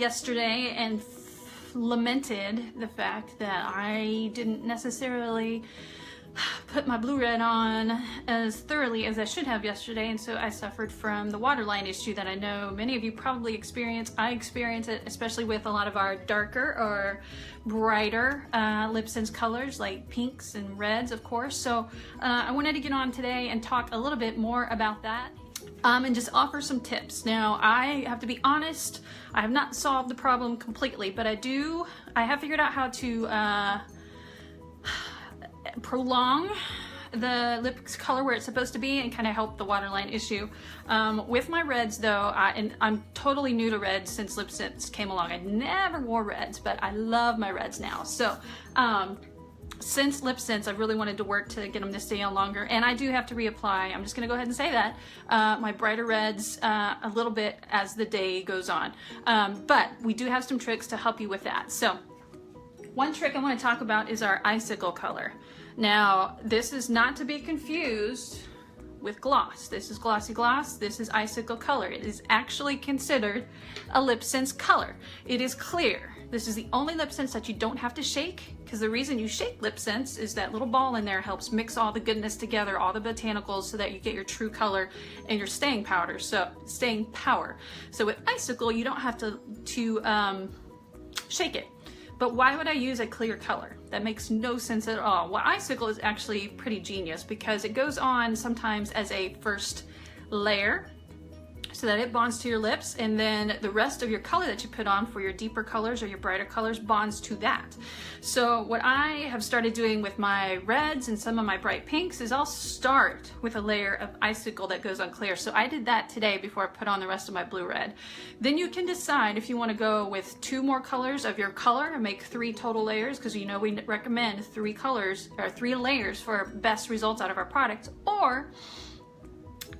yesterday and lamented the fact that I didn't necessarily put my blue red on as thoroughly as I should have yesterday, and so I suffered from the waterline issue that I know many of you probably experience. I experience it especially with a lot of our darker or brighter lip sense colors like pinks and reds, of course. So I wanted to get on today and talk a little bit more about that. And just offer some tips. Now, I have to be honest, I have not solved the problem completely, but I have figured out how to prolong the lip color where it's supposed to be and kind of help the waterline issue. With my reds though, and I'm totally new to reds since lip sense came along. I never wore reds, but I love my reds now. So, since lip sense, I really wanted to work to get them to stay on longer, and I do have to reapply. I'm just going to go ahead and say that my brighter reds a little bit as the day goes on, but we do have some tricks to help you with that. So one trick I want to talk about is our icicle color. Now, this is not to be confused with gloss. This is glossy gloss. This is icicle color. It is actually considered a lip sense color. It is clear. This is the only lip sense that you don't have to shake, because the reason you shake lip sense is that little ball in there helps mix all the goodness together, all the botanicals, so that you get your true color and your staying power. So with icicle, you don't have to shake it. But why would I use a clear color? That makes no sense at all. Well, icicle is actually pretty genius because it goes on sometimes as a first layer so that it bonds to your lips, and then the rest of your color that you put on for your deeper colors or your brighter colors bonds to that. So what I have started doing with my reds and some of my bright pinks is I'll start with a layer of icicle that goes on clear. So I did that today before I put on the rest of my blue red. Then you can decide if you want to go with 2 more colors of your color and make 3 total layers, because you know we recommend 3 colors or 3 layers for best results out of our products, or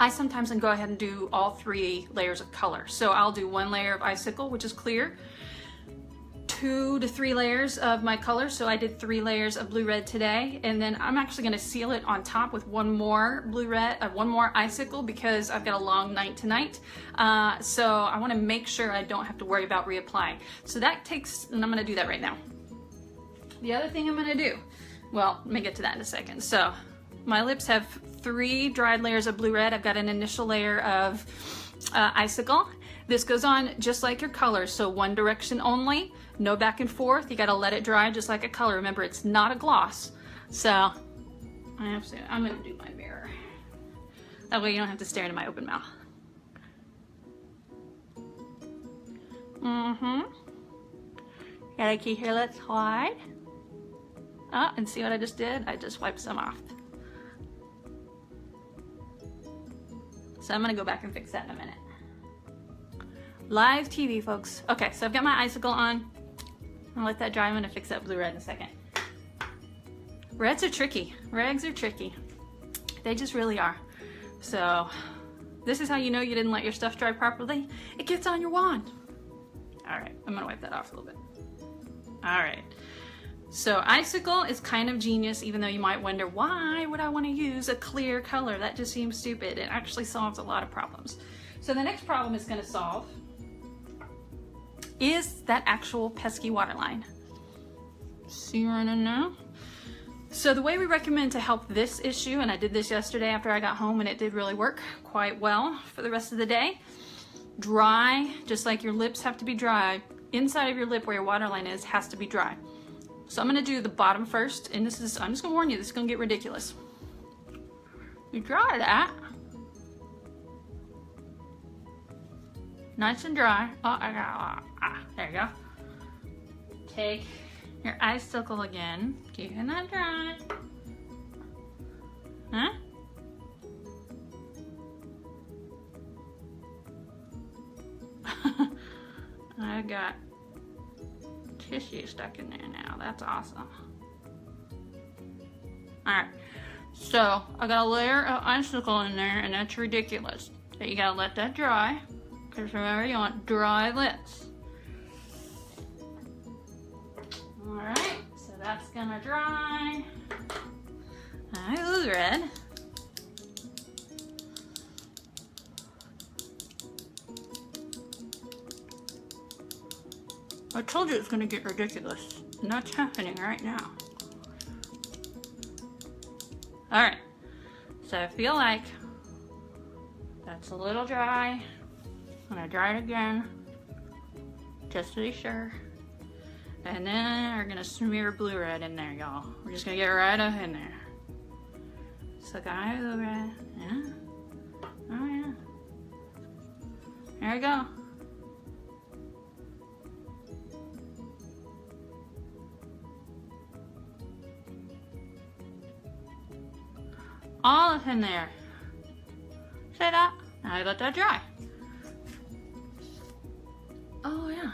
I sometimes then go ahead and do all 3 layers of color. So I'll do 1 layer of icicle, which is clear, 2 to 3 layers of my color. So I did 3 layers of blue red today, and then I'm actually going to seal it on top with 1 more blue red, 1 more icicle, because I've got a long night tonight. So I want to make sure I don't have to worry about reapplying. So that takes, and I'm going to do that right now. The other thing I'm going to do, well, let me get to that in a second. So my lips have 3 dried layers of blue red. I've got an initial layer of icicle. This goes on just like your color, so one direction only, no back and forth. You gotta let it dry just like a color. Remember, it's not a gloss. So I'm gonna do my mirror. That way you don't have to stare into my open mouth. Gotta keep your lips wide. Oh, and see what I just did? I just wiped some off. So I'm gonna go back and fix that in a minute. Live TV, folks. Okay, so I've got my icicle on. I'll let that dry. I'm gonna fix that blue red in a second. Reds are tricky. Regs are tricky. They just really are. So this is how you know you didn't let your stuff dry properly. It gets on your wand. All right, I'm gonna wipe that off a little bit. All right. So icicle is kind of genius, even though you might wonder, why would I want to use a clear color? That just seems stupid. It actually solves a lot of problems. So the next problem it's going to solve is that actual pesky waterline. See right in there? So the way we recommend to help this issue, and I did this yesterday after I got home and it did really work quite well for the rest of the day, dry, just like your lips have to be dry. Inside of your lip where your waterline is has to be dry. So I'm gonna do the bottom first, and this is, I'm just gonna warn you, this is gonna get ridiculous. You dry that. Nice and dry. There you go. Take your icicle again, keeping that dry. Huh? I got tissue stuck in there now. That's awesome. Alright, so I got a layer of icicle in there, and that's ridiculous. So you gotta let that dry, because remember, you want dry lips. Alright, so that's gonna dry. Alright, blue red. I told you it's gonna get ridiculous, and that's happening right now. All right, so I feel like that's a little dry. I'm gonna dry it again, just to be sure. And then we're gonna smear blue red in there, y'all. We're just gonna get right up in there. So got blue red, yeah. Oh yeah. There we go. All up in there. See that? Now I let that dry. Oh yeah.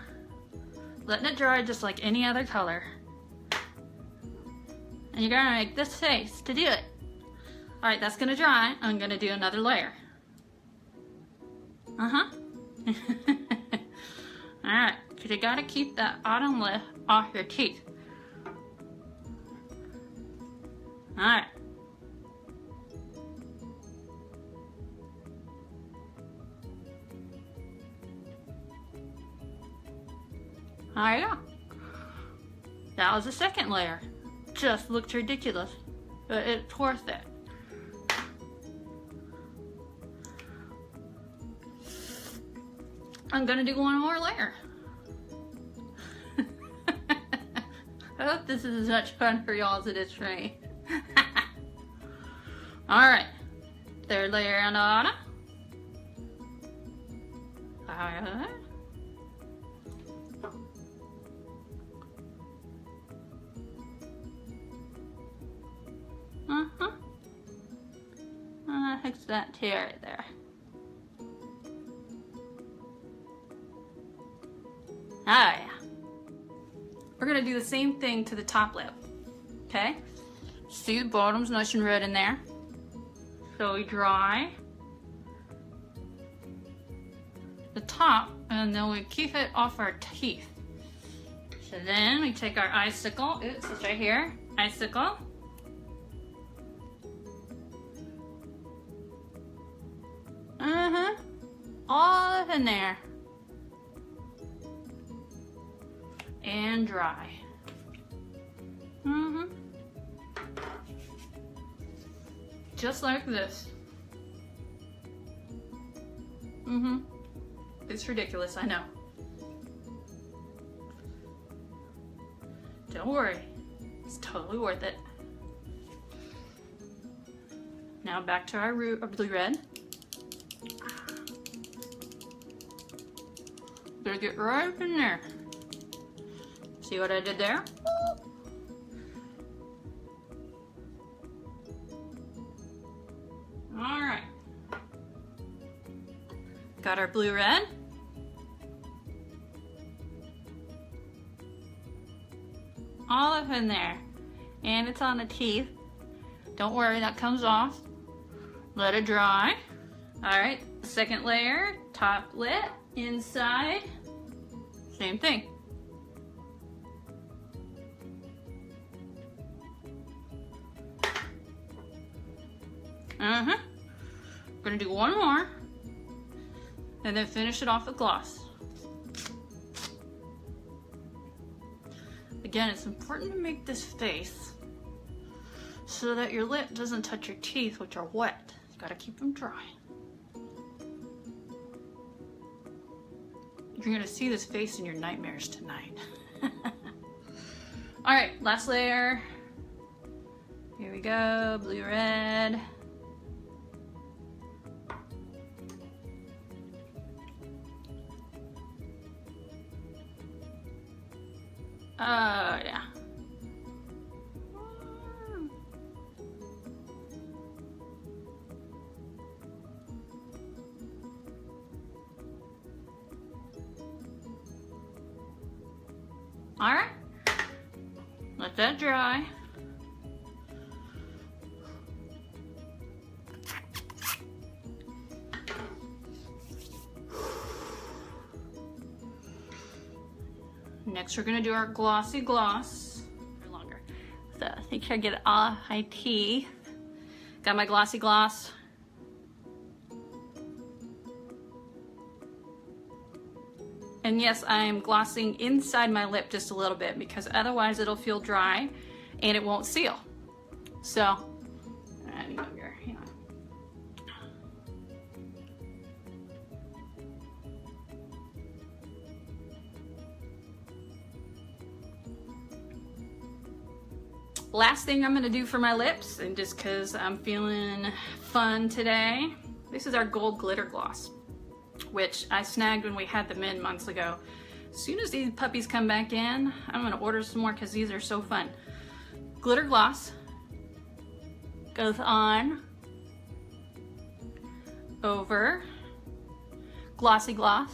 Letting it dry just like any other color. And you're gonna make this face to do it. Alright, that's gonna dry. I'm gonna do another layer. Alright, because you gotta keep that bottom lip off your teeth. Alright. There you go. That was the second layer. Just looked ridiculous, but it's worth it. I'm gonna do one more layer. I hope this is as much fun for y'all as it is for me. Alright, third layer on the bottom. Alright. Fix that tear right there. Oh yeah. We're gonna do the same thing to the top lip. Okay? See the bottom's nice and red in there. So we dry the top and then we keep it off our teeth. So then we take our icicle, oops, it's right here, icicle. All up in there. And dry. Just like this. It's ridiculous, I know. Don't worry. It's totally worth it. Now back to our blue red. Gonna get right up in there. See what I did there? Alright. Got our blue red. All up in there. And it's on the teeth. Don't worry, that comes off. Let it dry. Alright, second layer, top lip, inside. Same thing. Gonna do one more and then finish it off with gloss. Again, it's important to make this face so that your lip doesn't touch your teeth, which are wet. You gotta keep them dry. You're gonna see this face in your nightmares tonight. All right, last layer. Here we go, blue red. Oh yeah. All right, let that dry. Next, we're gonna do our glossy gloss. Longer. So make sure I get it all my teeth. Got my glossy gloss. And yes, I am glossing inside my lip just a little bit because otherwise it'll feel dry and it won't seal. So, I need younger, hang on. Last thing I'm gonna do for my lips, and just cause I'm feeling fun today, this is our gold glitter gloss, which I snagged when we had them in months ago. As soon as these puppies come back in, I'm gonna order some more because these are so fun. Glitter gloss goes on over glossy gloss.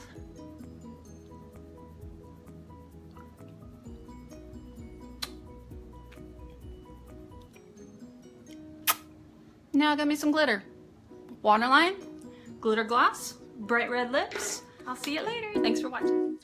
Now got me some glitter. Waterline, glitter gloss, bright red lips. I'll see you later. Thanks for watching.